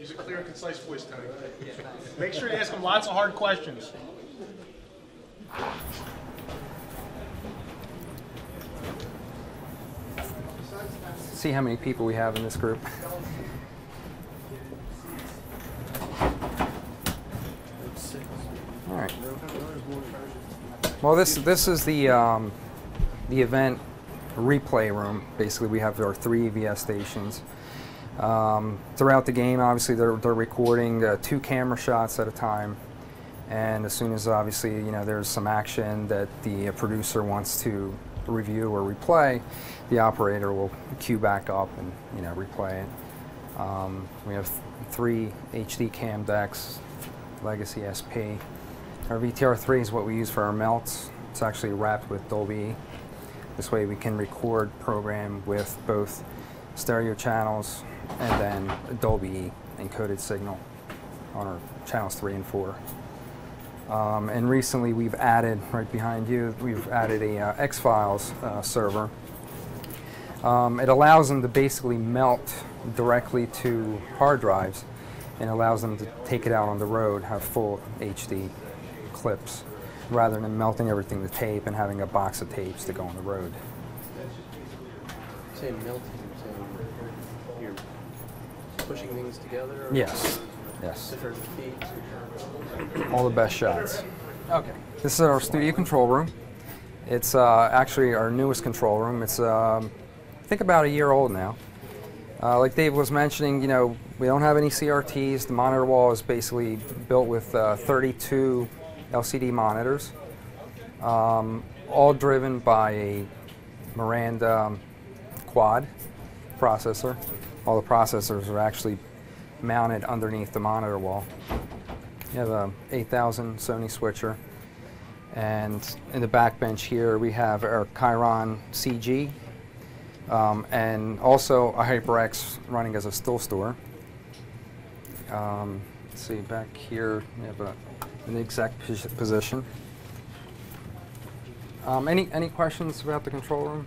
Use a clear and concise voice, Tony. Make sure you ask him lots of hard questions. See how many people we have in this group. All right. Well, this is the event replay room. Basically, we have our 3 EVS stations. Throughout the game, obviously, they're recording 2 camera shots at a time. And as soon as, obviously, there's some action that the producer wants to review or replay, the operator will queue back up and, replay it. We have 3 HD cam decks, Legacy SP. Our VTR3 is what we use for our melts. It's actually wrapped with Dolby. This way we can record program with both stereo channels and then Dolby encoded signal on our channels 3 and 4. And recently we've added, right behind you, we've added a X-Files server. It allows them to basically melt directly to hard drives and allows them to take it out on the road, have full HD clips, rather than melting everything to tape and having a box of tapes to go on the road. Say melting, so you're pushing things together? Or Yes, yes. Different feeds? All the best shots. Okay. This is our studio control room. It's actually our newest control room. It's, I think, about a year old now. Like Dave was mentioning, we don't have any CRTs. The monitor wall is basically built with 32 LCD monitors, all driven by a Miranda quad processor. All the processors are actually mounted underneath the monitor wall. You have a 8000 Sony Switcher, and in the back bench here we have our Chiron CG, and also a HyperX running as a still store. Let's see, back here we have an exact position. Any questions about the control room?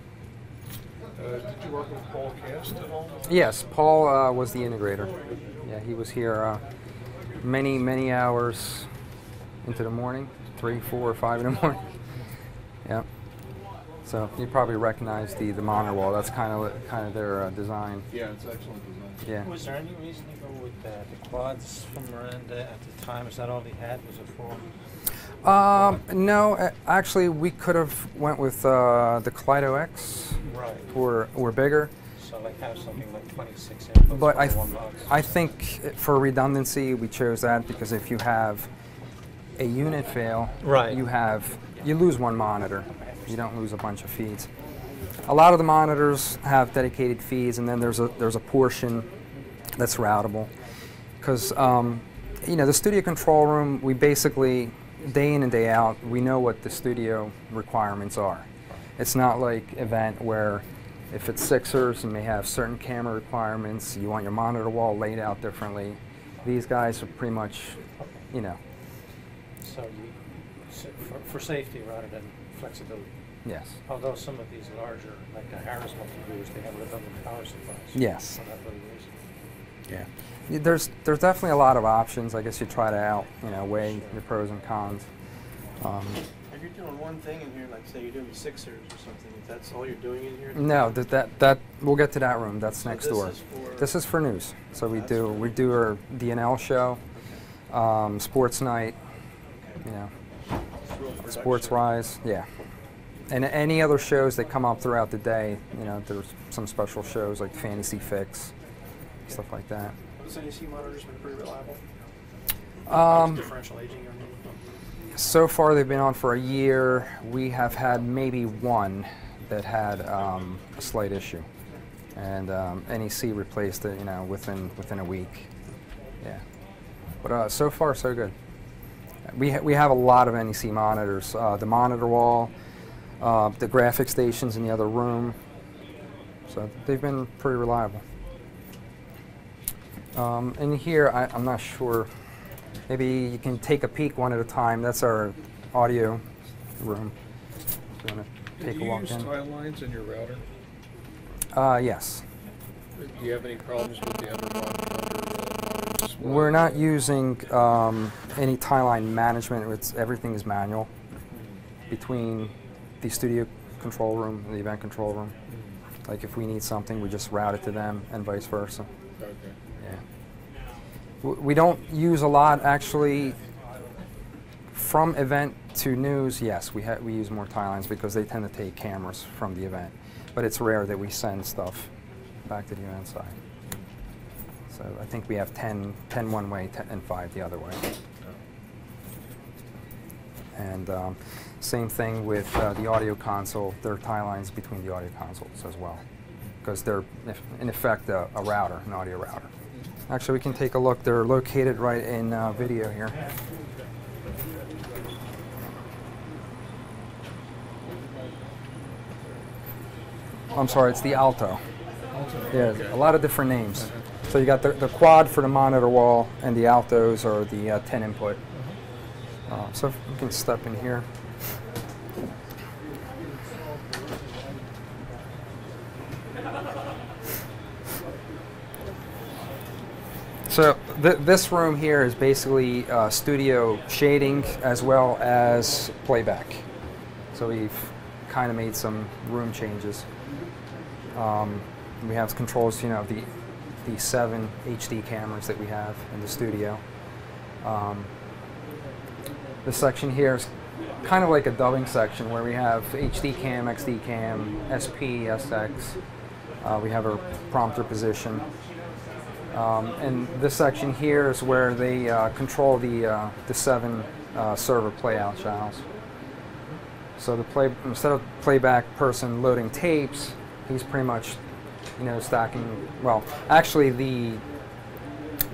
Did you work with Paul Cast at all? Yes, Paul was the integrator. Yeah, he was here many hours into the morning, 3, 4, 5 in the morning. Yeah. So you probably recognize the monitor wall. That's kind of their design. Yeah, it's excellent design. Yeah. Was there any reason to go with the quads from Miranda at the time? Is that all they had? Was it for? No, actually we could have went with the Kaleido X. Right. Or bigger. So like have something like 26 inputs But for $1. I think for redundancy we chose that because if you have a unit fail, right, you lose one monitor. You don't lose a bunch of feeds. A lot of the monitors have dedicated feeds, and then there's a portion that's routable. Because the studio control room, we basically day in and day out we know what the studio requirements are. It's not like event where if it's Sixers and they have certain camera requirements, you want your monitor wall laid out differently. These guys are pretty much, So for safety rather than flexibility. Yes. Although some of these larger, like the Harris multi-viewers, they have redundant power supplies. Yes. For that very reason. Yeah. There's definitely a lot of options. I guess you try to weigh your pros and cons. If you're doing one thing in here, like say you're doing the Sixers or something, if that's all you're doing in here? No, that we'll get to that room. That's next this door. Is for this is for news. So we do our DNL show, Sports Night, Sports Rise, yeah. And any other shows that come up throughout the day, there's some special shows like Fantasy Fix, stuff like that. Those NEC monitors been pretty reliable? Differential aging or anything? So far they've been on for a year. We have had maybe one that had a slight issue. And NEC replaced it, within a week. Yeah. But so far so good. We have a lot of NEC monitors. The monitor wall, the graphic stations in the other room. So they've been pretty reliable. In here, I'm not sure. Maybe you can take a peek one at a time. That's our audio room. So take a walk in. Do you use tile lines in your router? Yes. Do you have any problems with the under monitors We're not using any tie line management. Everything is manual between the studio control room and the event control room. Like if we need something, we just route it to them and vice versa. Okay. Yeah. We don't use a lot actually from event to news. Yes, we use more tie lines because they tend to take cameras from the event, but it's rare that we send stuff back to the event side. So I think we have 10 one way and 5 the other way. And same thing with the audio console. There are tie lines between the audio consoles as well, because they're in effect a router, an audio router. Actually, we can take a look. They're located right in video here. I'm sorry, it's the Alto. Yeah, a lot of different names. So you got the quad for the monitor wall, and the Altos are the 10 input. So if we can step in here. So this room here is basically studio shading as well as playback. So we've kind of made some room changes. We have controls, you know, the 7 HD cameras that we have in the studio. This section here is kind of like a dubbing section where we have HD cam, XD cam, SP, SX. We have our prompter position. And this section here is where they control the 7 server playout channels. So instead of playback person loading tapes, he's pretty much, you know, stacking. Well, actually,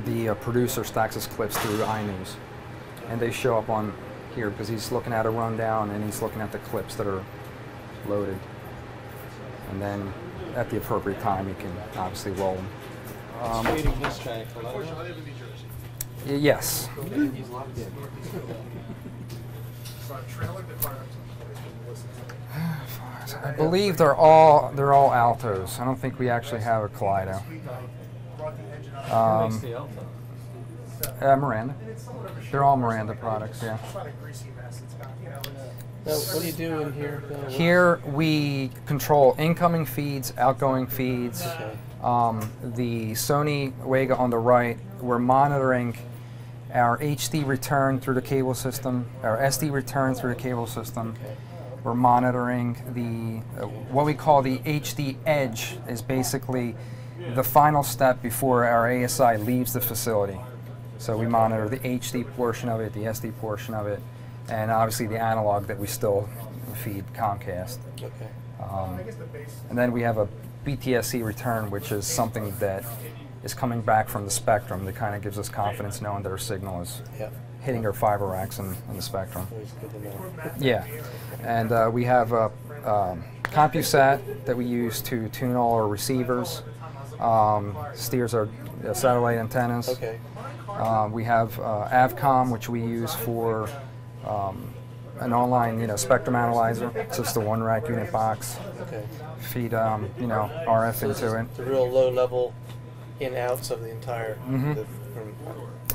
the producer stacks his clips through iNews, and they show up on here because he's looking at a rundown and he's looking at the clips that are loaded, and then at the appropriate time, he can obviously roll them. Reading his track. Yes. I believe they're all Altos. I don't think we actually have a Kaleido. Miranda. They're all Miranda products. Yeah. Now, what do you do in here? Here we control incoming feeds, outgoing feeds. Okay. The Sony Wega on the right, we're monitoring our HD return through the cable system, our SD return through the cable system. Okay. We're monitoring the what we call the HD edge, is basically the final step before our ASI leaves the facility. So we monitor the HD portion of it, the SD portion of it, and obviously the analog that we still feed Comcast. Okay. And then we have a BTSC return, which is something that is coming back from the spectrum that kind of gives us confidence knowing that our signal is hitting our fiber racks in the spectrum. Always good to know. Yeah, and we have a CompuSat that we use to tune all our receivers, steers our satellite antennas. Okay. We have Avcom, which we use for an online, you know, spectrum analyzer. It's just a 1 rack unit box. Okay. Feed, you know, RF So into it. the real low level in-outs of the entire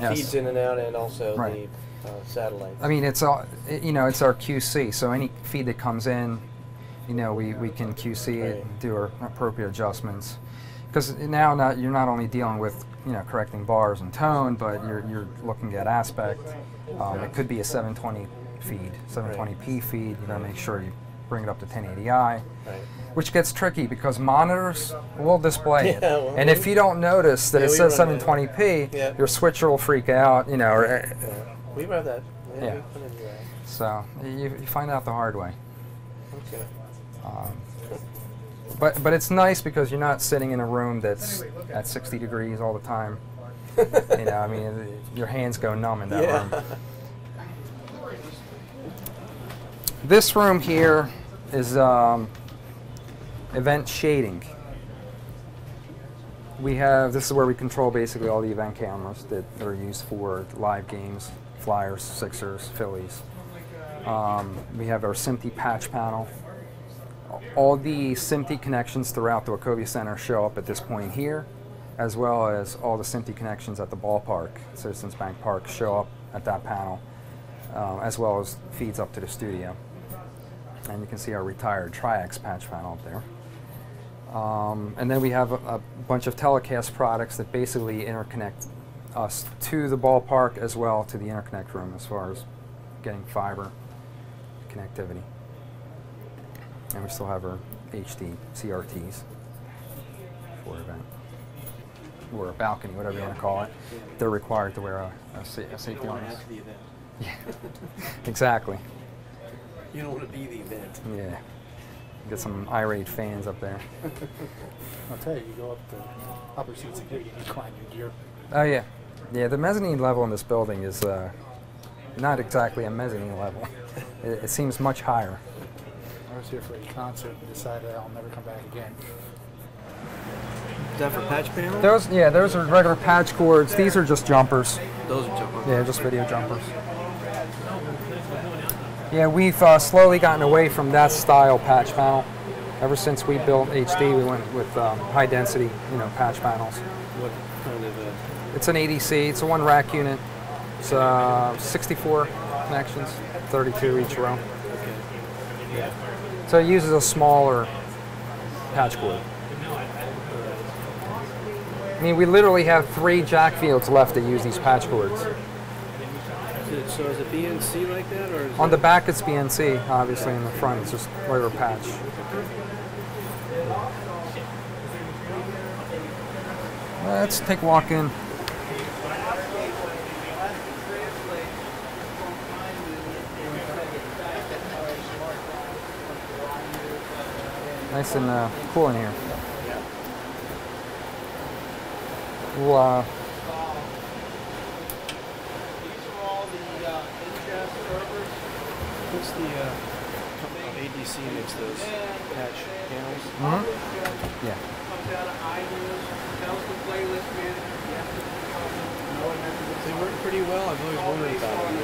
Yes. feeds in and out, and also Right. the satellites. I mean, it's all, you know, it's our QC. So any feed that comes in, you know, we can QC it, and do our appropriate adjustments. Because now you're not only dealing with, you know, correcting bars and tone, but you're looking at aspect. It could be a 720 feed, 720p feed. You gotta make sure you bring it up to 1080i, which gets tricky because monitors will display it. Well, and if you don't notice that it says 720p, your switcher will freak out, you know. We have that. Yeah. We put in that. So you find out the hard way. Okay. But it's nice because you're not sitting in a room that's at 60 degrees all the time. You know, I mean, your hands go numb in that room. This room here is event shading. This is where we control basically all the event cameras that are used for live games, Flyers, Sixers, Phillies. We have our SMPTE patch panel. All the SMPTE connections throughout the Wachovia Center show up at this point here. as well as all the SMPTE connections at the ballpark, Citizens Bank Park, show up at that panel, as well as feeds up to the studio. And you can see our retired Tri-X patch panel up there. And then we have a bunch of telecast products that basically interconnect us to the ballpark as well to the interconnect room as far as getting fiber connectivity. And we still have our HD CRTs for event, or a balcony, whatever you want to call it. They're required to wear a safety harness. After the event. Yeah, exactly. You don't want to be the event. Yeah. Get some irate fans up there. I'll tell you, you go up the upper seats and you need to climb your gear. Oh yeah. Yeah, the mezzanine level in this building is not exactly a mezzanine level. It seems much higher. I was here for a concert and decided I'll never come back again. Is that for patch panel? Those are regular patch cords. These are just jumpers. Those are jumpers. Yeah, just video jumpers. Yeah, we've slowly gotten away from that style patch panel. Ever since we built HD, we went with high density, patch panels. What kind of a... It's an ADC. It's a one rack unit. It's 64 connections, 32 each row. Okay. Yeah. So it uses a smaller patch cord. I mean, we literally have 3 jack fields left that use these patch cords. So is it BNC like that, or is On the back, it's BNC. Obviously, in the front, it's just regular patch. Let's take a walk in. Nice and cool in here. We'll, what's the ADC makes those patch panels? Mm-hmm. Yeah. They work pretty well. I've always wondered about them.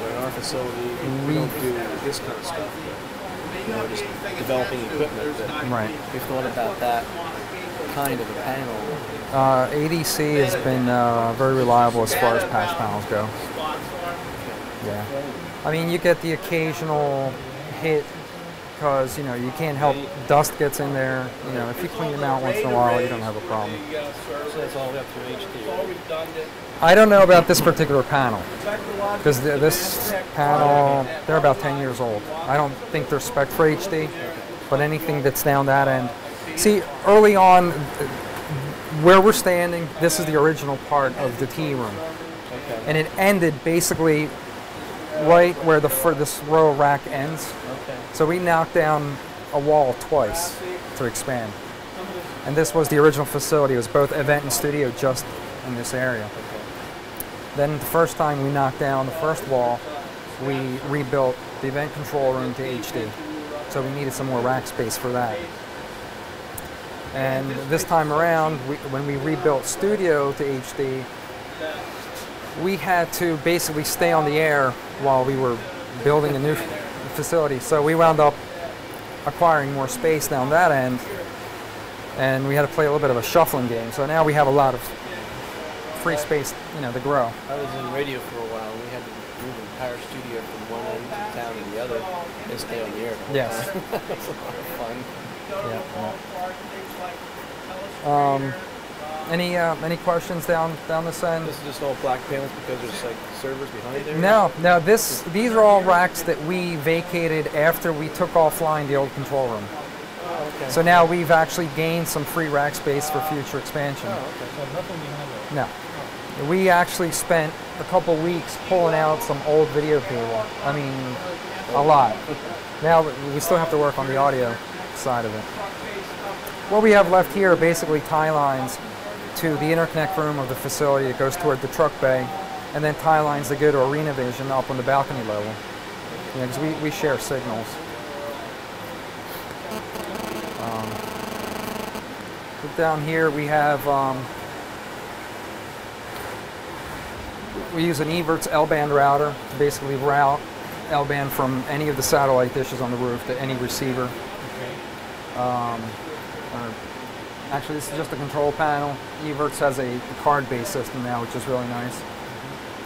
But in our facility, we don't do this kind of stuff. We're just developing equipment. Right. We've thought about that kind of a panel. ADC has been very reliable as far as patch panels go. Yeah. I mean, you get the occasional hit because, you can't help, dust gets in there. If you clean them out once in a while, you don't have a problem. So that's all up to HD. I don't know about this particular panel because this panel, they're about 10 years old. I don't think they're spec for HD, but anything that's down that end. See, early on, where we're standing, this is the original part of the tea room. Okay. And it ended basically right where this row of rack ends. Okay. So we knocked down a wall twice to expand. And this was the original facility. It was both event and studio just in this area. Okay. Then the first time we knocked down the first wall, we rebuilt the event control room to HD. So we needed some more rack space for that. And this time around, when we rebuilt studio to HD, we had to basically stay on the air while we were building a new facility. So we wound up acquiring more space down that end, and we had to play a little bit of a shuffling game. So now we have a lot of free space, to grow. I was in radio for a while. We had to move the entire studio from one end of town to the other and stay on the air. Yes. That was a lot of fun. Yeah. Any questions down this end? This is just all black panels because there's like servers behind there? No. These are all racks that we vacated after we took offline the old control room. Oh, okay. So now we've actually gained some free rack space for future expansion. Oh, okay. So nothing behind it. No. We actually spent a couple weeks pulling out some old video cable. I mean, a lot. Now we still have to work on the audio side of it. What we have left here are basically tie lines to the interconnect room of the facility that goes toward the truck bay, and then tie lines that go to arena vision up on the balcony level. Because we share signals. Down here we have, we use an Evertz L-band router to basically route L-band from any of the satellite dishes on the roof to any receiver. Actually, this is just a control panel. Evertz has a card-based system now, which is really nice.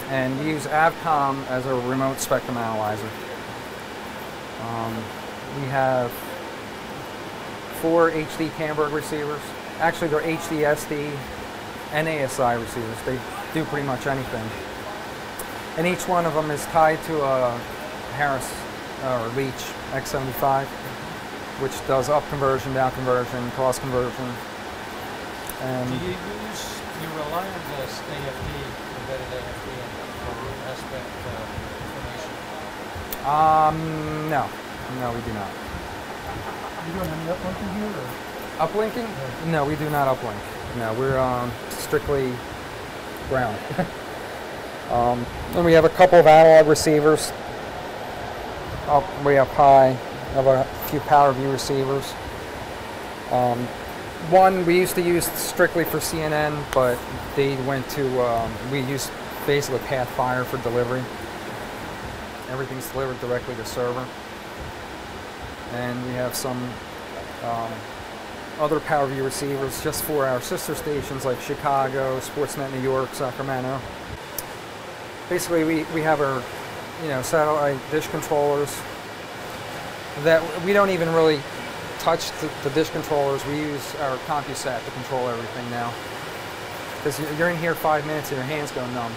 And we use Avcom as a remote spectrum analyzer. We have 4 HD Camberg receivers. Actually, they're HD, SD, and ASI receivers. They do pretty much anything. And each one of them is tied to a Harris or Leach X75, which does up conversion, down conversion, cross conversion. And Do you rely on this AFD, embedded AFD, and aspect information? No, we do not. You doing any uplinking here? Or? Uplinking? No, we do not uplink. No, we're strictly ground. Then we have a couple of analog receivers up way up high. We have a few PowerView receivers. One we used to use strictly for CNN, but they went to, we used basically Pathfire for delivery. Everything's delivered directly to server. And we have some other PowerView receivers just for our sister stations like Chicago, SportsNet New York, Sacramento. Basically, we have our, satellite dish controllers that we don't even really touch the dish controllers. We use our CompuSat to control everything now. Because you're in here 5 minutes and your hands go numb.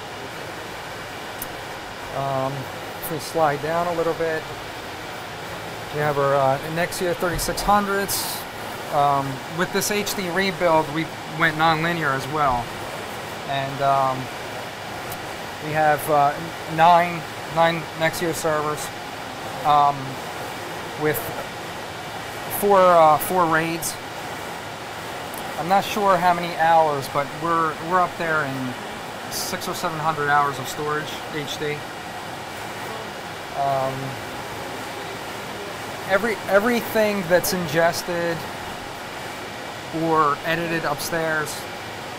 If we slide down a little bit, we have our Nexia 3600s. With this HD rebuild, we went non-linear as well. And we have nine Nexia servers with four RAIDs. I'm not sure how many hours, but we're up there in 600 or 700 hours of storage HD. Everything that's ingested or edited upstairs,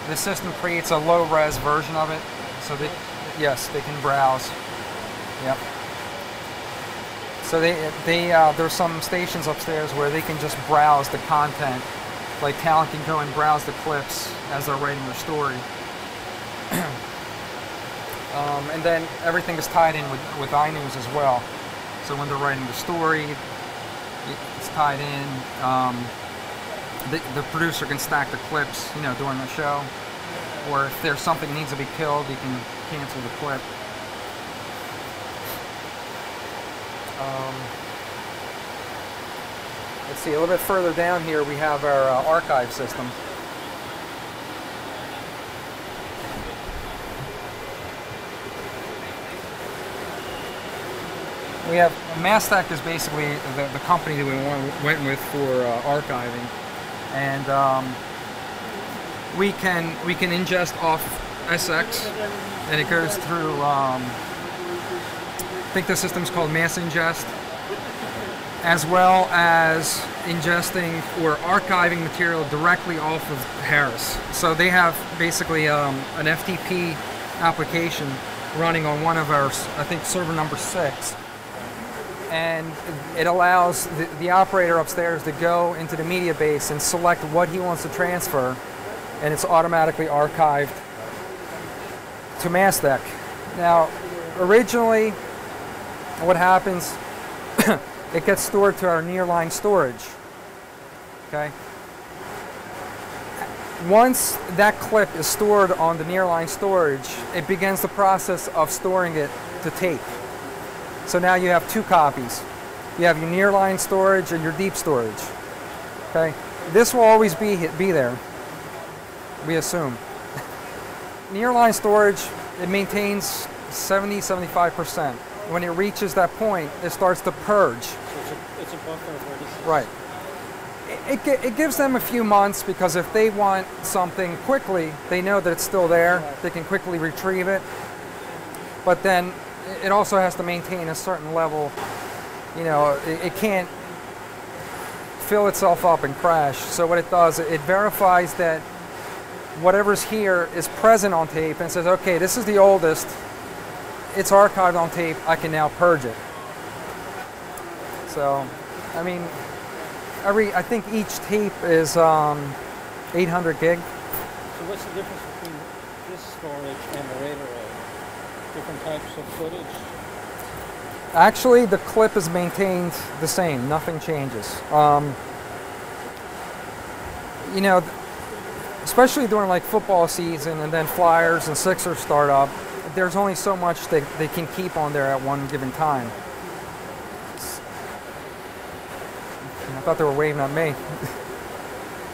the system creates a low-res version of it, so that yes, they can browse. Yep. So there's some stations upstairs where they can just browse the content. Like talent can go and browse the clips as they're writing their story. And then everything is tied in with iNews as well. So when they're writing the story, it's tied in. The producer can stack the clips, during the show. Or if there's something that needs to be killed, you can cancel the clip. Let's see, a little bit further down here we have our archive system. We have Mastec is basically the company that we went with for archiving, and we can ingest off SX, and it goes through. I think the system's called Mass Ingest, as well as ingesting or archiving material directly off of Harris. So they have basically an FTP application running on one of our, I think, server number 6. And it allows the operator upstairs to go into the media base and select what he wants to transfer, and it's automatically archived to Mastec. Now, originally, what happens, it gets stored to our nearline storage. Okay. Once that clip is stored on the nearline storage, it begins the process of storing it to tape. So now you have 2 copies. You have your nearline storage and your deep storage. Okay. This will always be there, we assume. Nearline storage, it maintains 70–75%. When it reaches that point, it starts to purge. So it's a buffer of where this is. Right. It gives them a few months, because if they want something quickly, they know that it's still there. They can quickly retrieve it. But then it also has to maintain a certain level. It can't fill itself up and crash. So what it does, it verifies that whatever's here is present on tape and says, okay, this is the oldest. It's archived on tape. I can now purge it. So, I mean, I think each tape is 800 gig. So what's the difference between this storage and the RAID array? Different types of footage? Actually, the clip is maintained the same. Nothing changes. You know, especially during like football season and then Flyers and Sixers start up, there's only so much they can keep on there at one given time. I thought they were waving at me.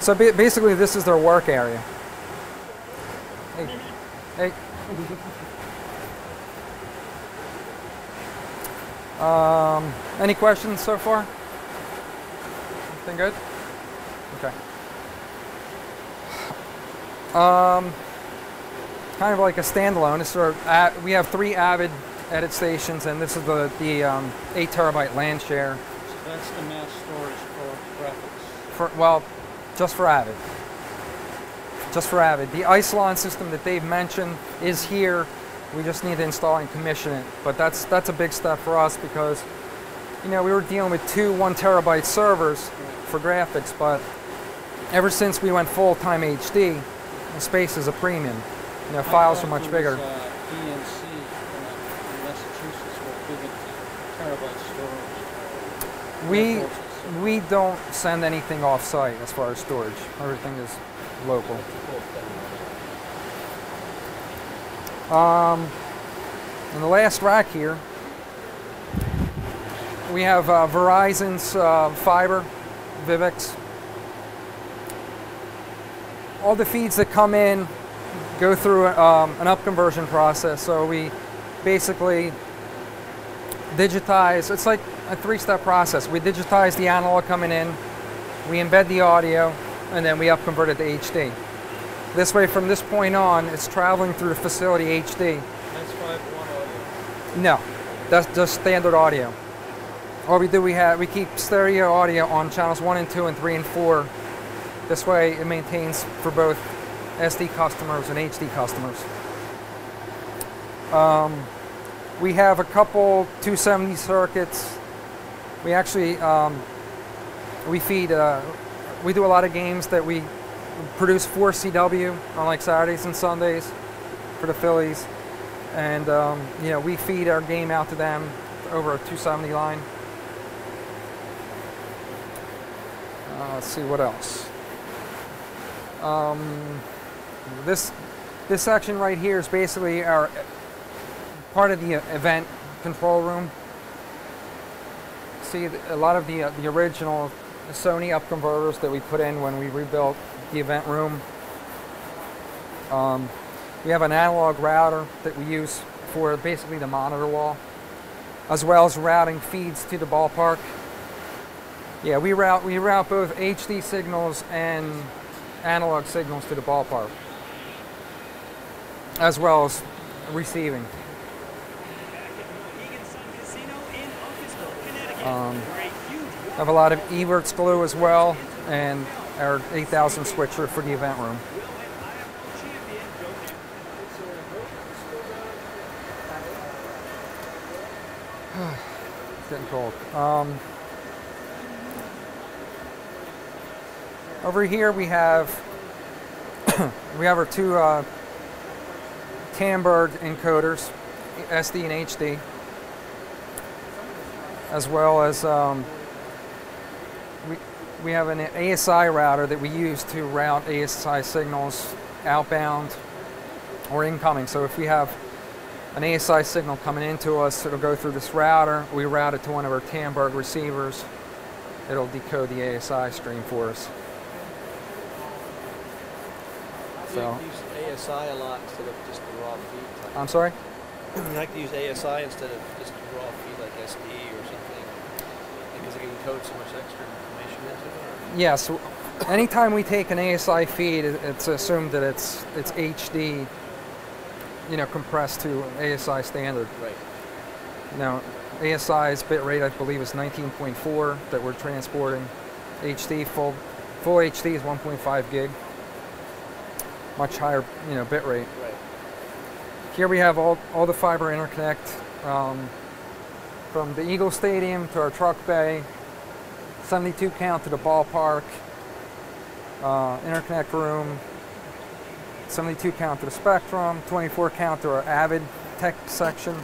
So basically, this is their work area. Hey, hey. Any questions so far? Everything good? Okay. Kind of like a standalone. This is we have 3 Avid edit stations, and this is the 8 terabyte LAN share. So that's the mass storage for graphics? Well, just for Avid. Just for Avid. The Isilon system that they've mentioned is here. We just need to install and commission it. But that's a big step for us because, you know, we were dealing with 2 1 terabyte servers for graphics, but ever since we went full-time HD, the space is a premium. You know, files are much bigger. DNC in Massachusetts were giving terabyte storage. We don't send anything off-site as far as storage. Everything is local. In the last rack here, we have Verizon's fiber, Vivx. All the feeds that come in go through an up-conversion process. So we basically digitize. It's like a 3-step process. We digitize the analog coming in, we embed the audio, and then we up-convert it to HD. This way, from this point on, it's traveling through the facility HD. That's 5.1 audio? No, that's just standard audio. What we do, we keep stereo audio on channels 1 and 2 and 3 and 4. This way, it maintains for both SD customers and HD customers. We have a couple 270 circuits. We actually we feed. We do a lot of games that we produce for CW on like Saturdays and Sundays for the Phillies, and you know, we feed our game out to them over a 270 line. Let's see what else. This section right here is basically our part of the event control room. See a lot of the original Sony up converters that we put in when we rebuilt the event room. We have an analog router that we use for basically the monitor wall, as well as routing feeds to the ballpark. Yeah, we route both HD signals and analog signals to the ballpark, as well as receiving. Have a lot of Evertz glue as well, and our 8000 switcher for the event room. It's getting cold. Over here we have our 2 Tandberg encoders, SD and HD, as well as we have an ASI router that we use to route ASI signals outbound or incoming. So if we have an ASI signal coming into us, it'll go through this router. We route it to one of our Tandberg receivers. It'll decode the ASI stream for us. So you use ASI a lot instead of just the raw feed type. I'm sorry? You like to use ASI instead of just the raw feed like SD or something, because it can encode so much extra information into it? Yeah, so anytime we take an ASI feed, it's assumed that it's HD, you know, compressed to ASI standard. Right. Now, ASI's bit rate, I believe, is 19.4 that we're transporting. HD, full HD is 1.5 gig. Much higher, you know, bit rate. Right. Here we have all the fiber interconnect from the Eagle Stadium to our truck bay, 72 count to the ballpark, Interconnect room, 72 count to the Spectrum, 24 count to our Avid tech section,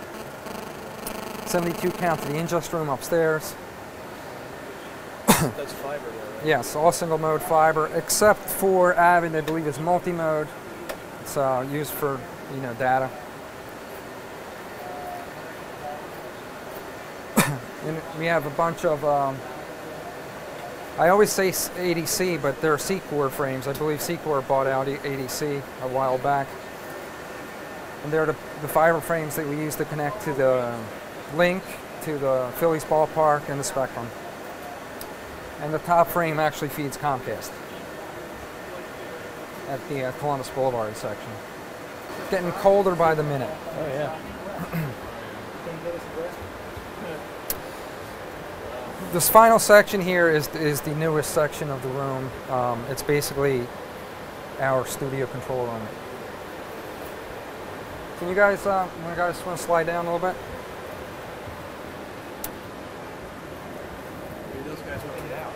72 count to the Ingest room upstairs. That's fiber there, right? Yes, all single mode fiber, except for Avid, I believe is multi-mode. It's used for, you know, data. And we have a bunch of, I always say ADC, but they're C-Core frames. I believe C-Core bought out ADC a while back. And they're the fiber frames that we use to connect to the link, to the Phillies ballpark, and the Spectrum. And the top frame actually feeds Comcast at the Columbus Boulevard section. Getting colder by the minute. Oh, yeah. This final section here is the newest section of the room. It's basically our studio control room. Can you guys want to slide down a little bit? Maybe those guys want to get out.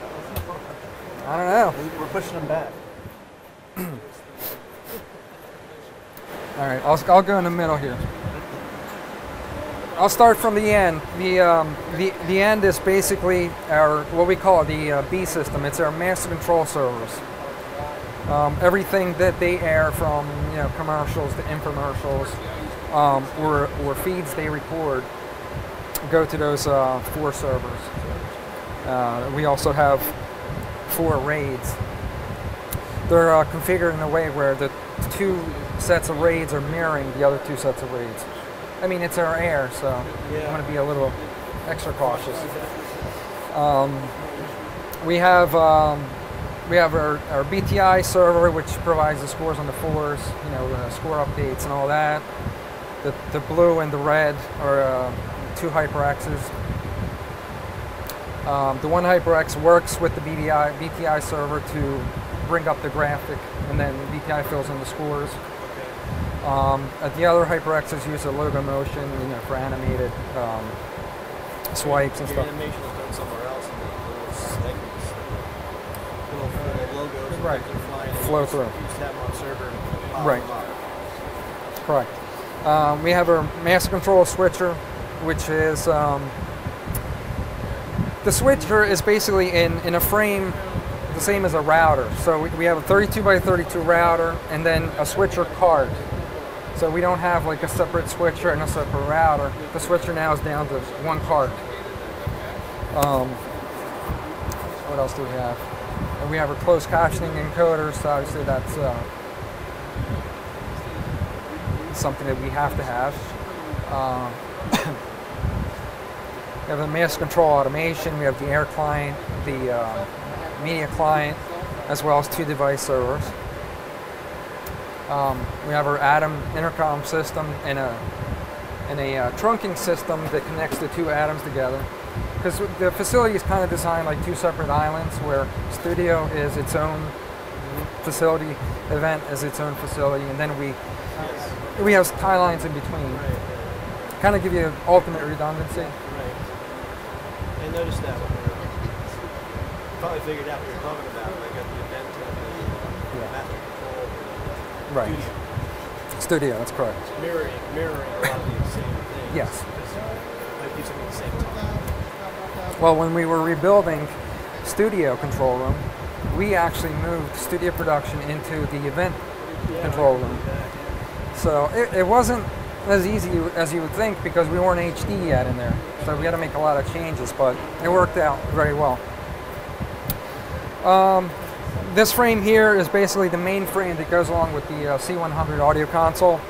I don't know. We're pushing them back. All right, I'll go in the middle here. I'll start from the end. The end is basically our, what we call the B system. It's our master control servers. Everything that they air, from, you know, commercials to infomercials, or feeds they record, go to those 4 servers. We also have 4 RAIDs. They're configured in a way where the 2 sets of RAIDs are mirroring the other 2 sets of RAIDs. I mean, it's our air, so I'm going to be a little extra cautious. We have our Bti Server, which provides the scores on the 4s, you know, the score updates and all that. The blue and the red are 2 HyperXs. The one HyperX works with the Bti Server to bring up the graphic, and then Bti fills in the scores. The other HyperXs use a logo motion, you know, for animated swipes and Your stuff. animation is done somewhere else in the little segments. Little logos Right. that can fly in. Flow through. You just have them on server and pop Right. them up. Correct. We have our master control switcher, which is the switcher is basically in a frame the same as a router. So we have a 32 by 32 router and then a switcher card. So we don't have like a separate switcher and a separate router. The switcher now is down to 1 card. What else do we have? And we have our closed captioning encoder, so obviously that's something that we have to have. We have the master control automation, we have the air client, the media client, as well as 2 device servers. We have our Atom intercom system and a trunking system that connects the 2 Atoms together. Because the facility is kind of designed like 2 separate islands, where studio is its own facility, event is its own facility, and then we have tie lines in between. Kind of give you ultimate redundancy. Right. I noticed that when we were probably figured out what you're talking about. Like at the event of the master control Right. studio. Studio, that's correct. Mirroring a lot of the same things. Yes. Because might do something at the same time. Well, when we were rebuilding studio control room, we actually moved studio production into the event control room. So it wasn't as easy as you would think, because we weren't HD yet in there. So we had to make a lot of changes, but it worked out very well. This frame here is basically the main frame that goes along with the C100 audio console.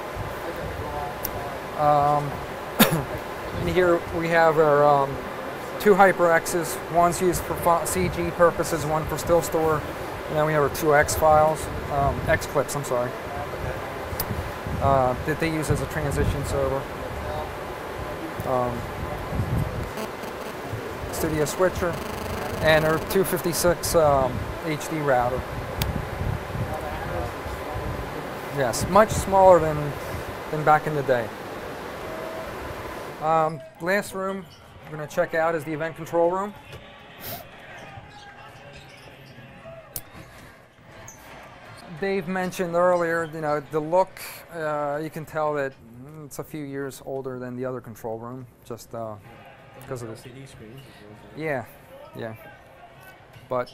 And here we have our 2 HyperXs. One's used for CG purposes, one for still store. And then we have our 2 X files, X clips, I'm sorry, that they use as a transition server. Studio switcher, and our 256 HD router. Yes, much smaller than back in the day. Last room we're going to check out is the event control room. Dave mentioned earlier, you know, the look, you can tell that it's a few years older than the other control room, just because of this. LCD screens. Yeah, yeah. But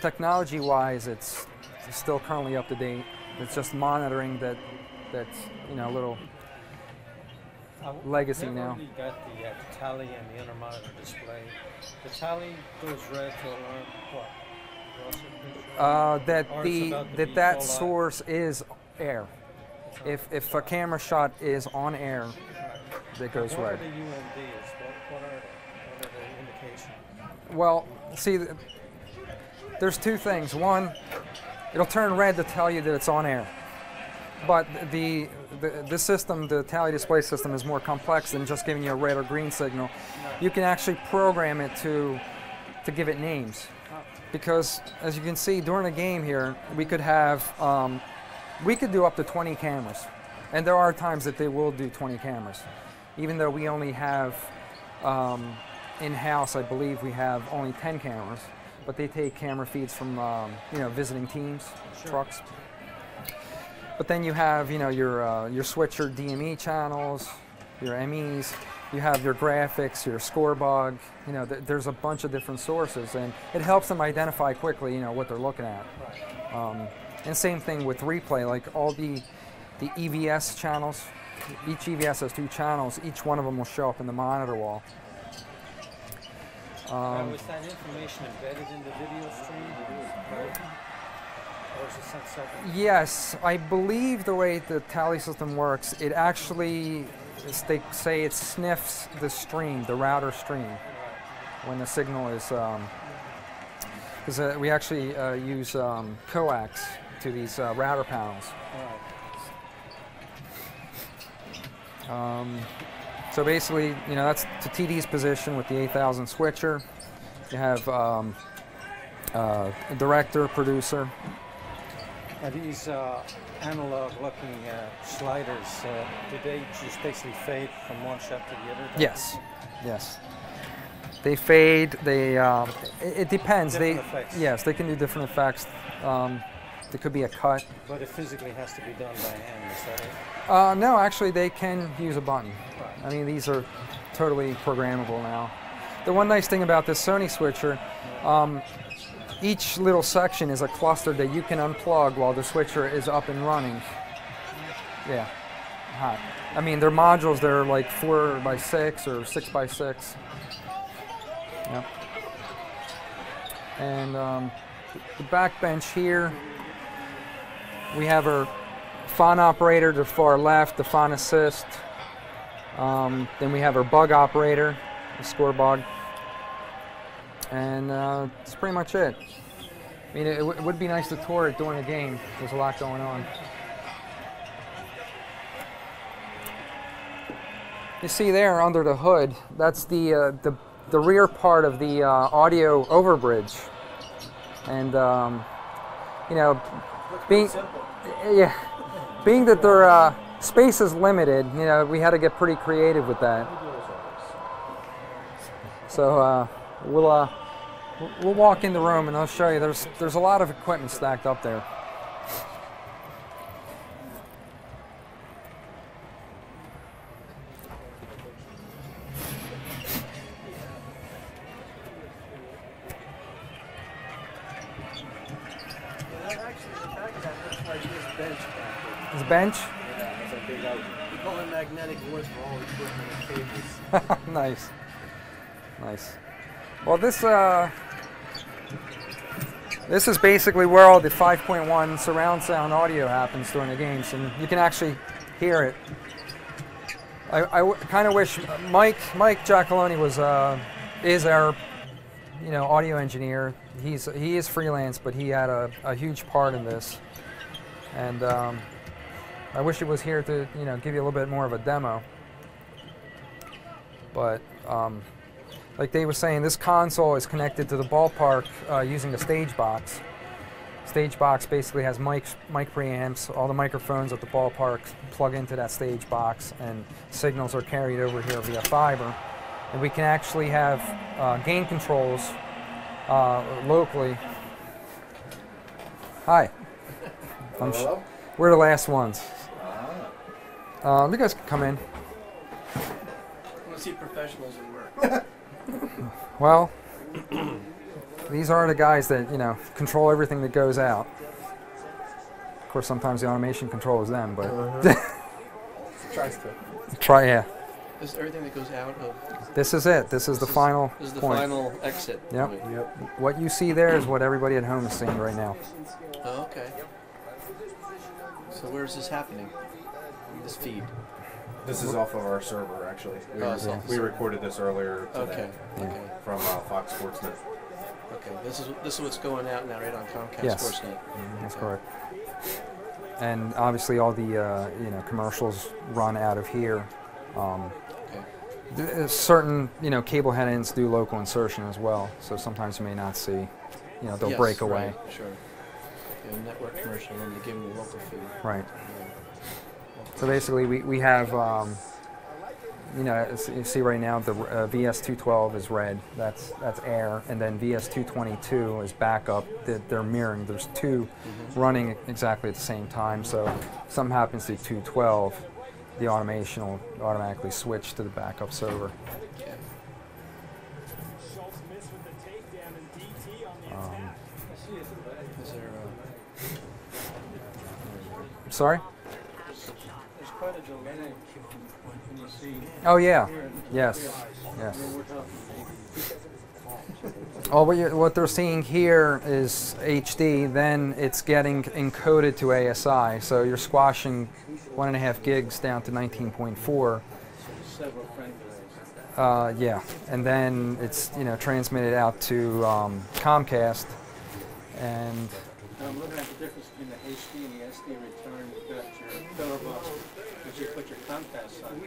technology-wise, it's still currently up to date. It's just monitoring that's, you know, a little legacy now. Really got the tally and the inter-monitor display. The tally goes red to alarm what? That source is air. If a camera shot is on air, that goes red. What are the UMDs? What are the indications? Well, see, there's two things. One, it'll turn red to tell you that it's on air. But the system, the tally display system, is more complex than just giving you a red or green signal. You can actually program it to give it names. Because, as you can see, during a game here, we could have, we could do up to 20 cameras. And there are times that they will do 20 cameras. Even though we only have, in-house, I believe we have only 10 cameras. But they take camera feeds from, you know, visiting teams, trucks. But then you have, you know, your switcher DME channels, your MEs. You have your graphics, your scorebug. You know, there's a bunch of different sources, and it helps them identify quickly, you know, what they're looking at. And same thing with replay, like all the EVS channels. Each EVS has 2 channels. Each one of them will show up in the monitor wall. Was that information embedded in the video stream? Or is it sent separately? Yes, I believe the way the tally system works, it actually, they say it sniffs the stream, the router stream, when the signal is, because we actually use coax to these router panels. So basically, you know, that's to TD's position with the 8000 switcher. You have a director, producer. Are these analog-looking sliders, do they just basically fade from one shot to the other? Yes, yes. They fade. They. It depends. Different effects. Yes, they can do different effects. There could be a cut. But it physically has to be done by hand, is that it? No, actually, they can use a button. I mean, these are totally programmable now. The one nice thing about this Sony switcher, each little section is a cluster that you can unplug while the switcher is up and running. Yeah, hot. I mean, they're modules. They're like 4x6 or 6x6. Yep. And the back bench here, we have our FON operator to the far left, the FON assist. Then we have our bug operator, the score bug. And that's pretty much it. I mean, it would be nice to tour it during a game. There's a lot going on. You see there under the hood, that's the rear part of the audio overbridge. And you know, being that their space is limited, you know, we had to get pretty creative with that. So we'll walk in the room and I'll show you. There's a lot of equipment stacked up there. This bench? Yeah, it's a big we call it magnetic wood for all equipment and cables. Nice. Nice. Well, this is basically where all the 5.1 surround sound audio happens during the games, and you can actually hear it. I kind of wish Mike Giacalone is our, you know, audio engineer. He is freelance, but he had a huge part in this, and I wish he was here to, you know, give you a little bit more of a demo. But like Dave was saying, this console is connected to the ballpark using a stage box. Stage box basically has mic preamps. All the microphones at the ballpark plug into that stage box, and signals are carried over here via fiber. And we can actually have gain controls locally. Hi. Hello? We're the last ones. You guys can come in. I want to see professionals at work. Well, these are the guys that, you know, control everything that goes out. Of course, sometimes the automation controls them, but Tries to. try, yeah. This is everything that goes out of. This is it. This is the final This is the point. final exit. Yep. point. Yep. What you see there is what everybody at home is seeing right now. Oh, okay. So where is this happening? This feed. This is off of our server, actually. Oh, We recorded this earlier today Okay. Okay. from Fox SportsNet. Okay. This is what's going out now, right on Comcast Yes. SportsNet. That's correct. And obviously all the you know, commercials run out of here. Okay. Certain, you know, cable head-ins do local insertion as well, so sometimes you may not see, you know, they'll Yes, break away. Right, sure. Yeah, network commercial, and then they give them the local feed. Right. Yeah. So basically, we have, you know, as you see right now, the VS212 is red. That's air, and then VS222 is backup. They're mirroring. There's two running exactly at the same time. So if something happens to 212, the automation will automatically switch to the backup server. Okay. Is there Sorry? There's quite a delay when you see. Oh yeah. Yes. Yes. Oh, what they're seeing here is HD, then it's getting encoded to ASI, so you're squashing 1.5 gigs down to 19.4. Several frame delays. Yeah, and then it's, you know, transmitted out to Comcast, and Now I'm looking at the difference between the HD and the SD return. You've got your filler box, which you put your Comcast on.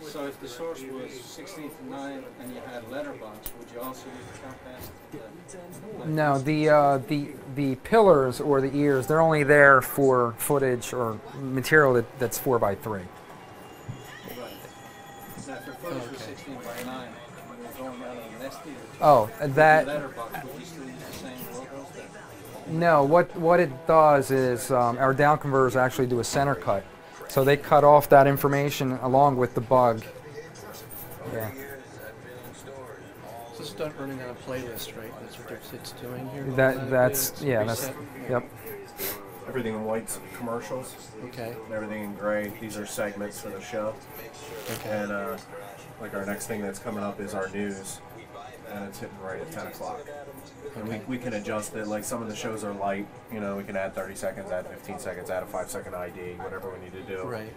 So if the source was 16 to 9 and you had letterbox, would you also use Comcast? no, the pillars or the ears, they're only there for footage or material that's 4x3. Right. Now if your footage was 16 by 9 and you were going out on an SD return, Oh, that. letterbox, would you still use the same logos then? No, what it does is our down converters actually do a center cut. So they cut off that information along with the bug. Yeah. So this is done running on a playlist, right? That's what it's doing here? That's It's that's preset? yep. Everything in white's commercials, Okay. and everything in gray. These are segments for the show. Okay. And like our next thing that's coming up is our news, and it's hitting right at 10 o'clock. And we can adjust it. Like some of the shows are light, you know, we can add 30 seconds, add 15 seconds, add a 5-second ID, whatever we need to do. Right.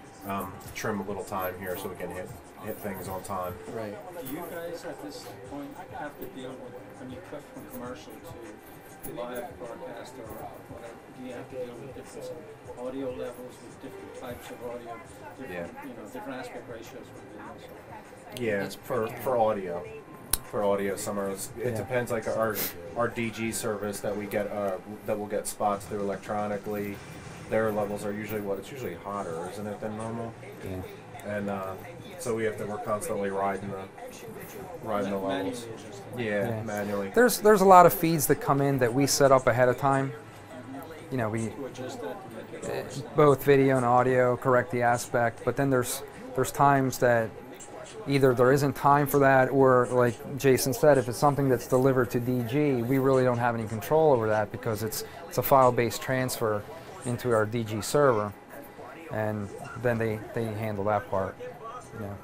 Trim a little time here so we can hit things on time. Right. Do you guys at this point have to deal with, when you cut from commercial to live broadcast or whatever, do you have to deal with different audio levels, with different types of audio, different, you know, different aspect ratios for videos? Yeah, That's for audio. For audio, some are, it Yeah. depends. Like our DG service that we get, that will get spots through electronically. Their levels are usually it's usually hotter, isn't it, than normal? Yeah. And so we're constantly riding the levels. Manually adjusted. Yeah. Manually. There's a lot of feeds that come in that we set up ahead of time. You know, we To adjust that to make it all the same. both video and audio correct the aspect, but then there's times that either there isn't time for that, or like Jason said, if it's something that's delivered to DG, we really don't have any control over that because it's a file-based transfer into our DG server, and then they handle that part. You know,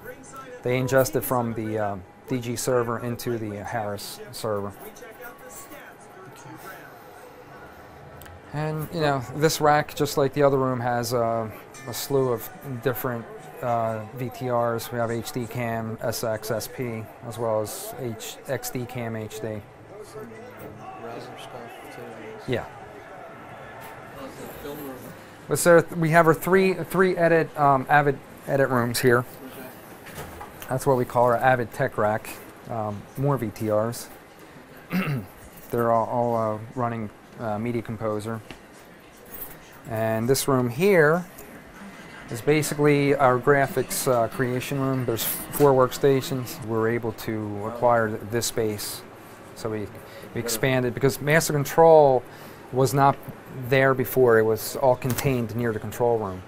they ingest it from the DG server into the Harris server. And you know, this rack, just like the other room, has a slew of different VTRs. We have HD Cam, SX, SP, as well as XD Cam HD. Some browser stuff too. Yeah. The film room. So we have our three edit Avid edit rooms here. That's what we call our Avid Tech Rack. More VTRs. They're all running Media Composer. And this room here is basically our graphics creation room. There's 4 workstations. We're able to acquire this space. So we expanded because Master Control was not there before. It was all contained near the control room.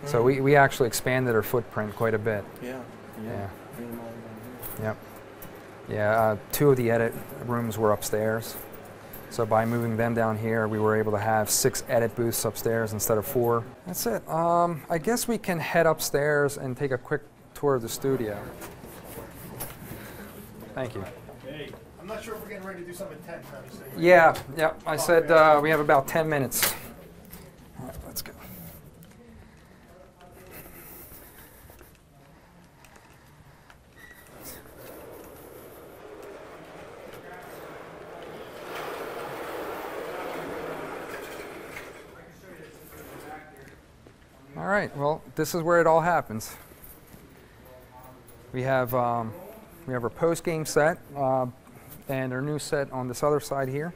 So we actually expanded our footprint quite a bit. Yeah. Yeah. Bring them all down here. Yep. Yeah, 2 of the edit rooms were upstairs. So by moving them down here, we were able to have 6 edit booths upstairs instead of 4. That's it. I guess we can head upstairs and take a quick tour of the studio. Thank you. Hey, I'm not sure if we're getting ready to do something intense, obviously. Yeah, I said we have about 10 minutes. All right, let's go. All right, well, this is where it all happens. We have our post-game set and our new set on this other side here.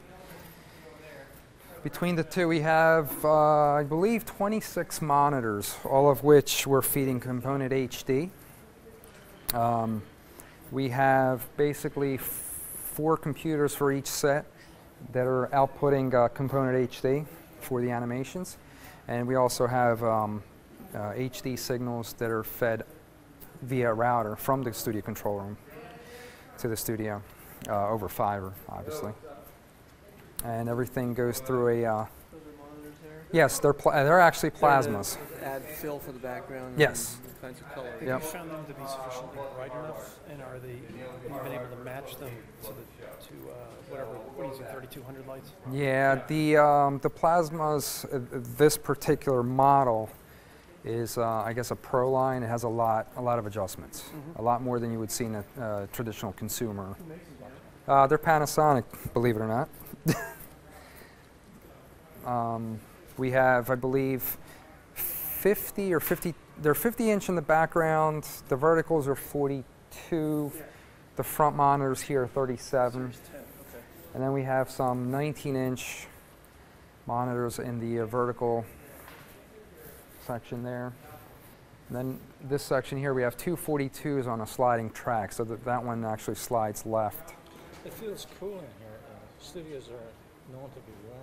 Between the two, we have, I believe, 26 monitors, all of which we're feeding Component HD. We have basically 4 computers for each set that are outputting Component HD for the animations. And we also have HD signals that are fed via router from the studio control room to the studio over fiber, obviously. And everything goes through a. Those are monitors there? Yes, they're actually plasmas. Add fill for the background. Yes. And all kinds of color. Have Yep. you found them to be sufficiently bright enough, and have you been able to match them to whatever, what are you using, 3200 lights? Yeah, the plasmas, this particular model is, I guess, a Pro line. It has a lot of adjustments, a lot more than you would see in a traditional consumer. They're Panasonic, believe it or not. We have, I believe, 50 or 50. They're 50-inch in the background. The verticals are 42. The front monitors here are 37. And then we have some 19-inch monitors in the vertical section there. And then this section here, we have 2 42s on a sliding track, so that one actually slides left. It feels cool in here. Studios are known to be warm.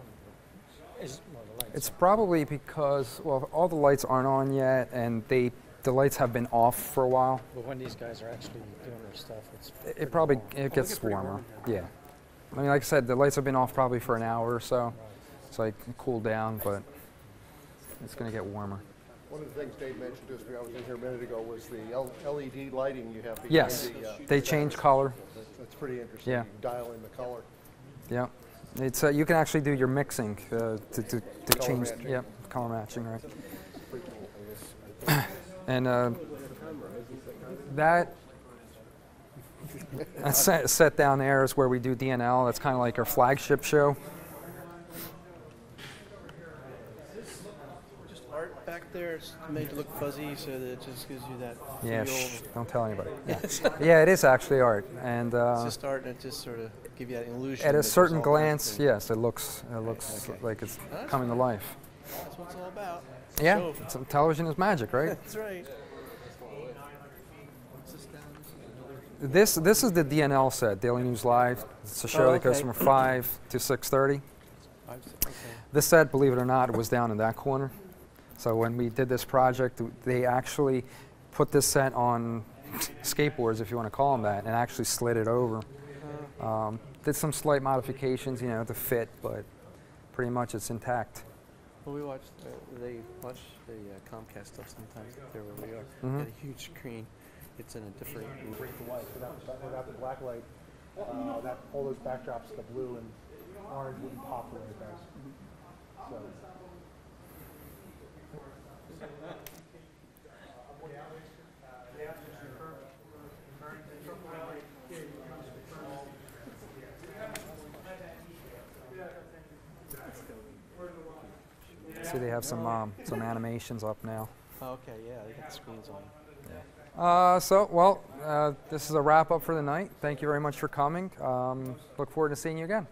The lights It's probably because, well, all the lights aren't on yet, and the lights have been off for a while. But when these guys are actually doing their stuff, it's It probably gets warmer. Yeah. I mean, like I said, the lights have been off probably for an hour or so. It's like cooled down, but it's going to get warmer. One of the things Dave mentioned to us when I was in here a minute ago was the LED lighting you have behind Yes, they change color. That's pretty interesting. Yeah. You can dial in the color. Yeah, it's you can actually do your mixing to change. matching. Yep, color matching, right? Pretty cool. And that set down there is where we do DNL. That's kind of like our flagship show. Just art back there. It's made to look fuzzy so that it just gives you that Yeah, feel. don't tell anybody. Yeah. Yeah, it is actually art, and It's just art and it just sort of give you that illusion. at that a it's certain all glance, connected. yes, it looks Okay. like it's That's coming to life. That's what it's all about. Yeah, Show. television is magic, right? That's right. This is the DNL set, Daily News Live. It's a show that goes okay. from 5 to 6:30. Okay. This set, believe it or not, was down in that corner. So when we did this project, they actually put this set on skateboards, if you want to call them that, and actually slid it over. Did some slight modifications, to fit, but pretty much it's intact. Well, we watched. They watch the Comcast stuff sometimes there where we are. Mhm. Got a huge screen. It's in a different. Break the white. Without the black light, all those backdrops, the blue and orange wouldn't pop the way it does. So. See, they have some animations up now. Oh, okay, yeah, they got the screens on. This is a wrap up for the night. Thank you very much for coming. Look forward to seeing you again.